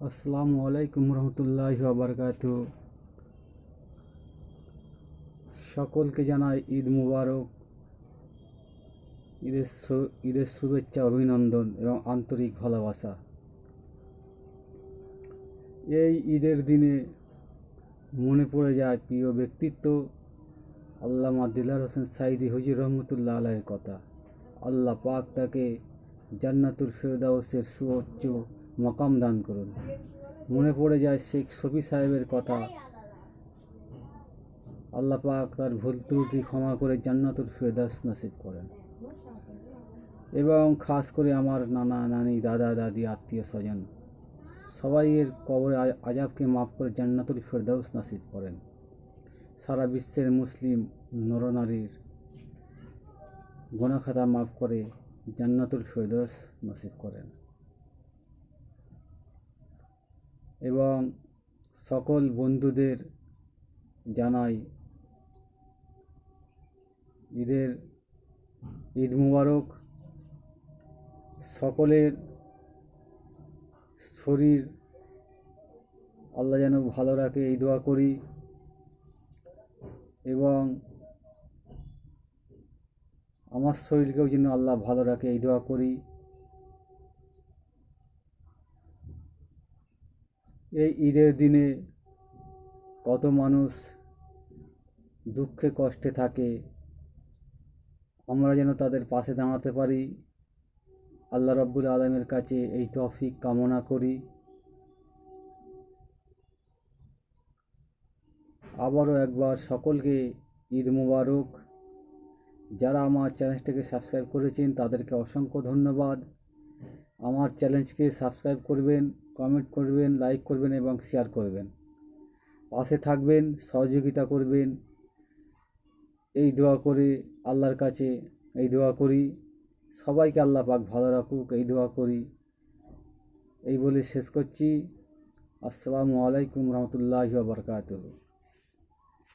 আসসালামু আলাইকুম রহমতুল্লাহি ওয়া বারাকাতুহু। সকলকে জানাই ঈদ মুবারক, ঈদের শুভেচ্ছা, অভিনন্দন এবং আন্তরিক ভালোবাসা। এই ঈদের দিনে মনে পড়ে যায় প্রিয় ব্যক্তিত্ব আল্লামা দিলদার হোসেন সাঈদী হুজুর রহমতুল্লাহ আলাইহির কথা। আল্লাহ পাক তাকে জান্নাতুল ফেরদাউসের সুউচ্চ মাকাম দান করুন। মনে পড়ে যায় শেখ শফি সাহেবের কথা। আল্লাহ পাক তার ভুল ত্রুটি ক্ষমা করে জান্নাতুল ফেরদাউস নসিব করেন এবং খাস করে আমার নানা নানি, দাদা দাদি, আত্মীয় স্বজন সবাই এর কবরে আজাবকে মাফ করে জান্নাতুল ফেরদাউস নসিব করেন। সারা বিশ্বের মুসলিম নরনারীর গুনাহ খাতা মাফ করে জান্নাতুল ফেরদাউস নসিব করেন এবং সকল বন্ধুদের জানাই ঈদ মুবারক। সকলের শরীর আল্লাহ যেন ভালো রাখে এই দোয়া করি এবং আমার শরীরকেও যেন আল্লাহ ভালো রাখে এই দোয়া করি। এই ঈদের দিনে কত মানুষ দুঃখে কষ্টে থাকে, আমরা যেন তাদের পাশে দাঁড়াতে পারি। আল্লাহ রাব্বুল আলামিনের কাছে এই তৌফিক কামনা করি। আবারও একবার সকলকে ঈদ মুবারক। যারা আমার চ্যানেলটাকে সাবস্ক্রাইব করেছেন তাদেরকে অসংখ্য ধন্যবাদ। আমার চ্যানেলকে সাবস্ক্রাইব করবেন, কমেন্ট করবেন, লাইক করবেন এবং শেয়ার করবেন। পাশে থাকবেন, সহযোগিতা করবেন, এই দোয়া করে আল্লাহর কাছে এই দোয়া করি। সবাইকে আল্লাহ পাক ভালো রাখুক এই দোয়া করি। এই বলে শেষ করছি। আসসালামু আলাইকুম রহমতুল্লাহি ওয়া বারাকাতুহু।